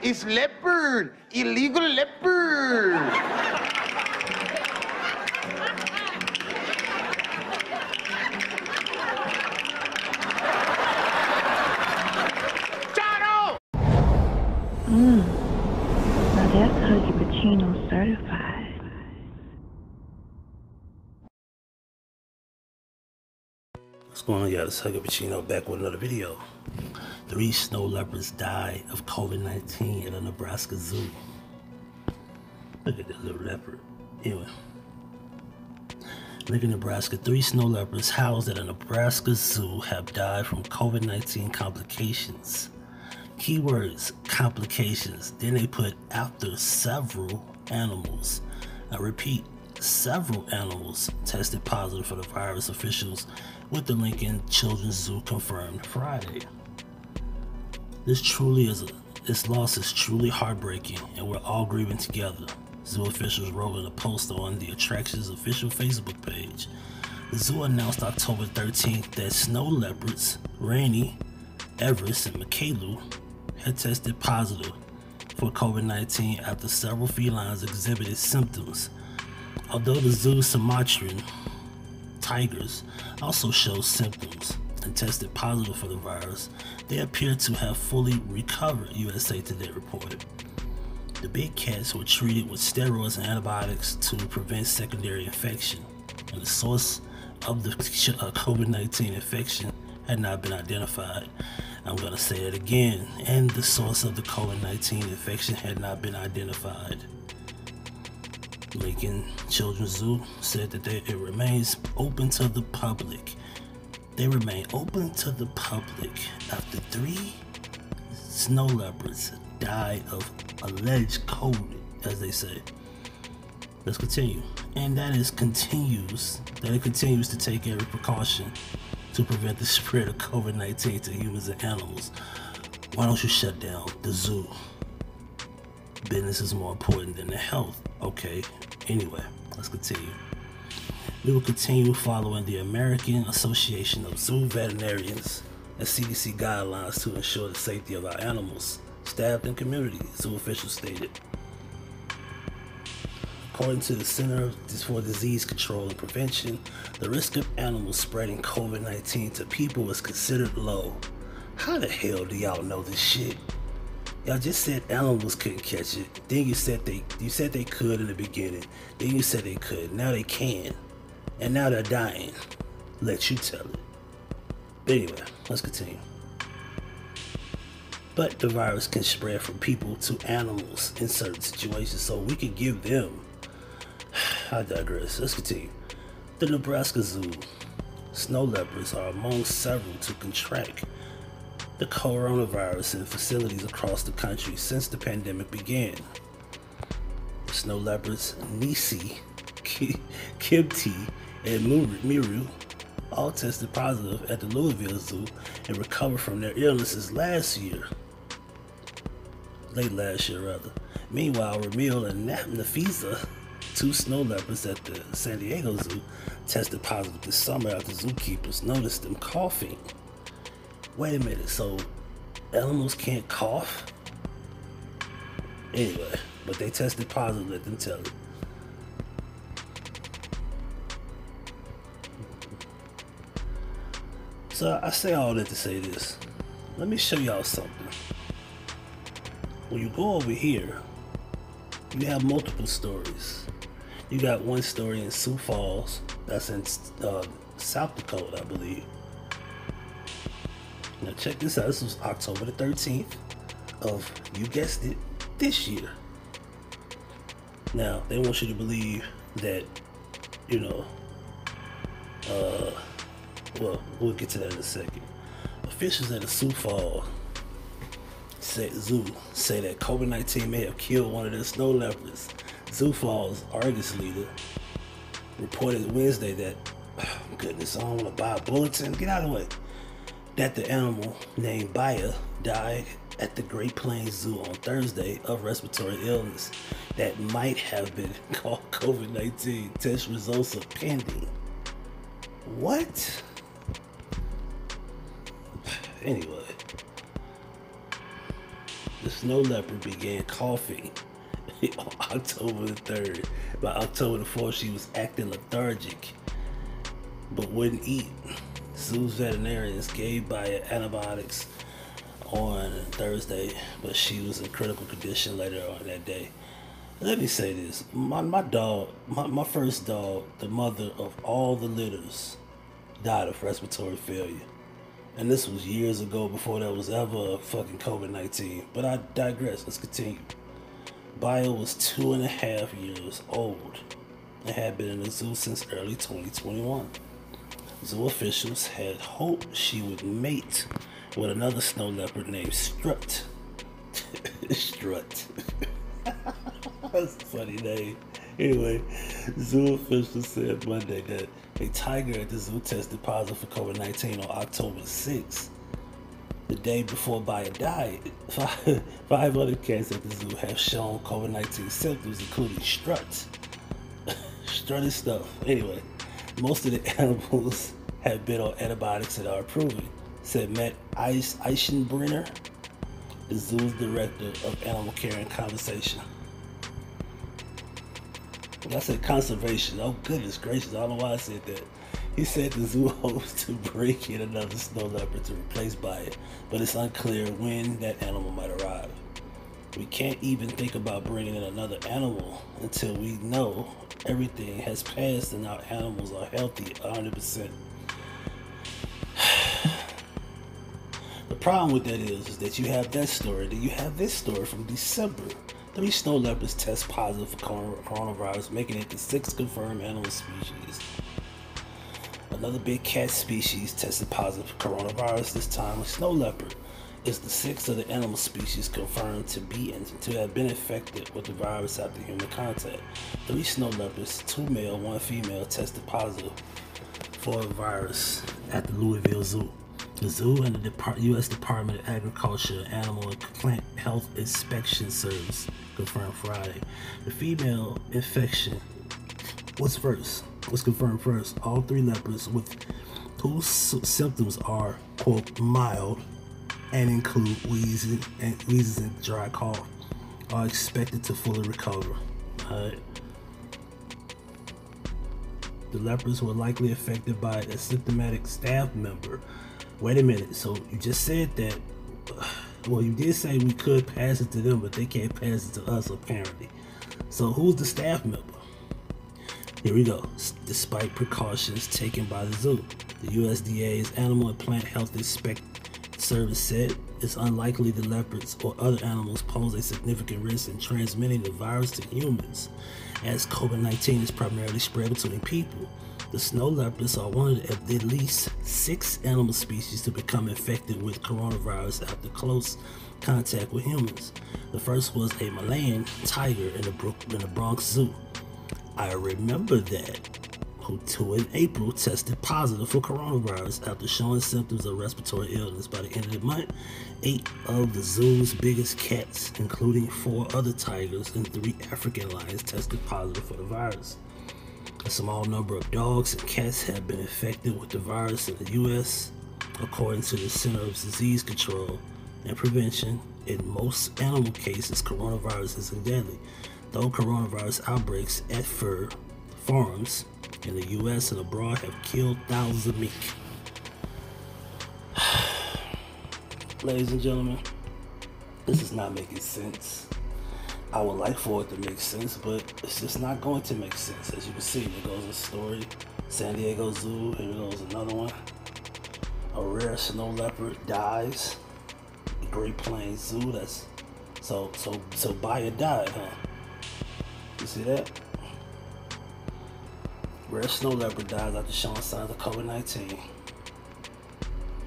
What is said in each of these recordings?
It's leopard. Illegal leopard. Now that's Huggie Pacino certified. What's going on, y'all? It's Huggie Pacino back with another video. 3 snow leopards died of COVID-19 at a Nebraska zoo. Look at that little leopard. Anyway. Look in Nebraska, 3 snow leopards housed at a Nebraska zoo have died from COVID-19 complications. Keywords, complications. Then they put after several animals. I repeat, several animals tested positive for the virus, officials with the Lincoln Children's Zoo confirmed Friday. This loss is truly heartbreaking, and we're all grieving together, zoo officials wrote in a post on the attraction's official Facebook page. The zoo announced October 13th that snow leopards Rainy, Everest, and Michaelu had tested positive for COVID-19 after several felines exhibited symptoms. Although the zoo's Sumatran tigers also showed symptoms and tested positive for the virus, they appear to have fully recovered, USA Today reported. The big cats were treated with steroids and antibiotics to prevent secondary infection, and the source of the COVID-19 infection had not been identified. I'm going to say it again, and the source of the COVID-19 infection had not been identified. Lincoln Children's Zoo said that it remains open to the public. They remain open to the public after 3 snow leopards died of alleged COVID, as they say. Let's continue. And it continues to take every precaution to prevent the spread of COVID-19 to humans and animals. Why don't you shut down the zoo? Business is more important than the health. Okay, anyway, let's continue. We will continue following the American Association of Zoo Veterinarians and CDC guidelines to ensure the safety of our animals, staff, and community, zoo officials stated. According to the Center for Disease Control and Prevention, the risk of animals spreading COVID-19 to people is considered low. How the hell do y'all know this shit? Y'all just said animals couldn't catch it. Then you said they could in the beginning. Then you said they could. Now they can. And now they're dying. Let you tell it. But anyway, let's continue. But the virus can spread from people to animals in certain situations, so we can give them. I digress. Let's continue. The Nebraska Zoo. Snow leopards are among several to contract the coronavirus in facilities across the country since the pandemic began. The snow leopards Nisi, Kibti, and Miru all tested positive at the Louisville Zoo and recovered from their illnesses late last year rather. Meanwhile, Ramil and Nafisa, 2 snow leopards at the San Diego Zoo, tested positive this summer after zookeepers noticed them coughing. Wait a minute, so animals can't cough? Anyway, but they tested positive, let them tell it. So I say all that to say this. Let me show y'all something. When you go over here, you have multiple stories. You got one story in Sioux Falls, that's in South Dakota, I believe. Now check this out, this was October the 13th of, you guessed it, this year. Now, they want you to believe that, you know, well, we'll get to that in a second. Officials at the Sioux Falls Zoo say that COVID-19 may have killed one of their snow leopards. Sioux Falls Argus leader reported Wednesday that, oh, goodness, I don't want to buy a bulletin, get out of the way, that the animal named Baya died at the Great Plains Zoo on Thursday of respiratory illness that might have been called COVID-19. Test results are pending. What? Anyway, The snow leopard began coughing on October the 3rd. By October the 4th, she was acting lethargic, but wouldn't eat. Zoo's veterinarians gave Baya antibiotics on Thursday, but she was in critical condition later on that day. Let me say this. My dog, my first dog, the mother of all the litters, died of respiratory failure. And this was years ago before there was ever a fucking COVID-19. But I digress. Let's continue. Baya was 2.5 years old and had been in the zoo since early 2021. Zoo officials had hoped she would mate with another snow leopard named Strut. Strut. That's a funny name. Anyway, zoo officials said Monday that a tiger at the zoo tested positive for COVID-19 on October 6th. The day before Baya died, five other cats at the zoo have shown COVID-19 symptoms, including Strut. Strut is stuff. Anyway, most of the animals have been on antibiotics and are improving, said Matt Eichenbrenner, the zoo's director of animal care and conservation. I said conservation. Oh, goodness gracious. I don't know why I said that. He said the zoo hopes to bring in another snow leopard to replace Baya, but it's unclear when that animal might arrive. We can't even think about bringing in another animal until we know everything has passed and our animals are healthy 100%. The problem with that is that you have that story, then you have this story from December. 3 snow leopards test positive for coronavirus, making it the 6th confirmed animal species. Another big cat species tested positive for coronavirus, this time a snow leopard. Is the 6th of the animal species confirmed to have been infected with the virus after human contact. 3 snow leopards, 2 male, 1 female, tested positive for the virus at the Louisville Zoo. The zoo and the U.S. Department of Agriculture Animal and Plant Health Inspection Service confirmed Friday. The female infection was confirmed first. All 3 leopards with whose symptoms are, quote, mild and include wheezing and dry cough are expected to fully recover. Alright. The leopards were likely affected by a symptomatic staff member. Wait a minute, so you just said that, well, you did say we could pass it to them, but they can't pass it to us apparently. So who's the staff member? Here we go. Despite precautions taken by the zoo, the USDA's Animal and Plant Health Inspection Service said it's unlikely the leopards or other animals pose a significant risk in transmitting the virus to humans, as COVID-19 is primarily spread between people. The snow leopards are one of at least 6 animal species to become infected with coronavirus after close contact with humans. The first was a Malayan tiger in the Bronx Zoo. I remember that, who in April tested positive for coronavirus after showing symptoms of respiratory illness. By the end of the month, 8 of the zoo's biggest cats, including 4 other tigers and 3 African lions, tested positive for the virus. A small number of dogs and cats have been infected with the virus in the U.S., according to the Center of Disease Control and Prevention. In most animal cases, coronavirus isn't deadly, though coronavirus outbreaks at fur farms in the U.S. and abroad have killed thousands of mink. Ladies and gentlemen, this is not making sense. I would like for it to make sense, but it's just not going to make sense. As you can see, there goes a story. San Diego Zoo, here goes another one. A rare snow leopard dies. Great Plains Zoo, that's so Baya died, huh? You see that? Rare snow leopard dies after showing signs of COVID-19.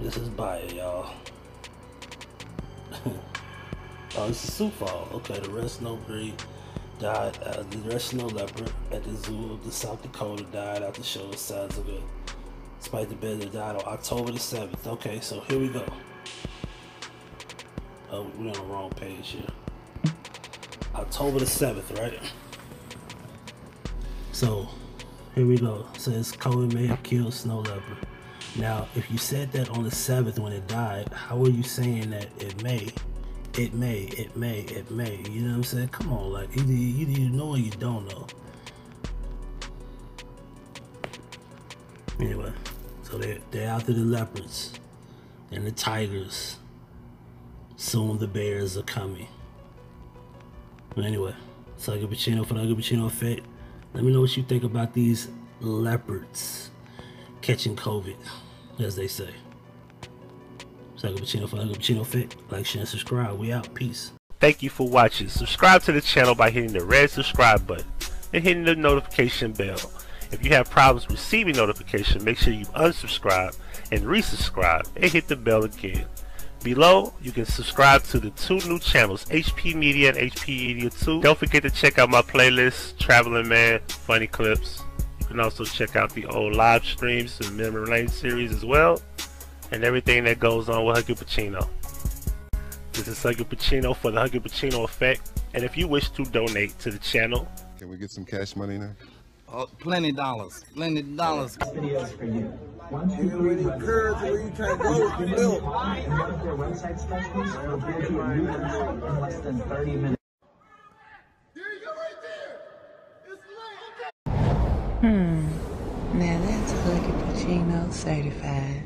This is Baya, y'all. Oh, this is Sioux Falls. Okay, the red snow breed died. The red snow leopard at the zoo of South Dakota died after showing signs of it. Despite the bed that died on October the 7th. Okay, so here we go. Oh, we're on the wrong page here. October the 7th, right? So here we go. It says COVID may have killed snow leopard. Now, if you said that on the 7th when it died, how are you saying that it may? it may. You know what I'm saying? Come on, like either you know or you don't know. Anyway, so they're after the leopards and the tigers. Soon the bears are coming. But anyway, it's Huggie Pacino for the Huggie Pacino Effect. Let me know what you think about these leopards catching COVID, as they say. It's Huggie Pacino for the Huggie Pacino Effect. Like, share, and subscribe. We out. Peace. Thank you for watching. Subscribe to the channel by hitting the red subscribe button and hitting the notification bell. If you have problems receiving notification, make sure you unsubscribe and resubscribe and hit the bell again. Below, you can subscribe to the 2 new channels, HP Media and HP Media 2. Don't forget to check out my playlist, Traveling Man, Funny Clips. You can also check out the old live streams and Memory Lane series as well, and everything that goes on with Huggie Pacino. This is Huggie Pacino for the Huggie Pacino Effect, and if you wish to donate to the channel, can we get some cash money now? Oh, plenty dollars. Plenty dollars. Videos for you. 1, 2, 3. Where you trying to go with the milk? And one of their website specialists will build you a new website in less than 30 minutes. There you go right there. It's late. Now that's Huggie Pacino certified.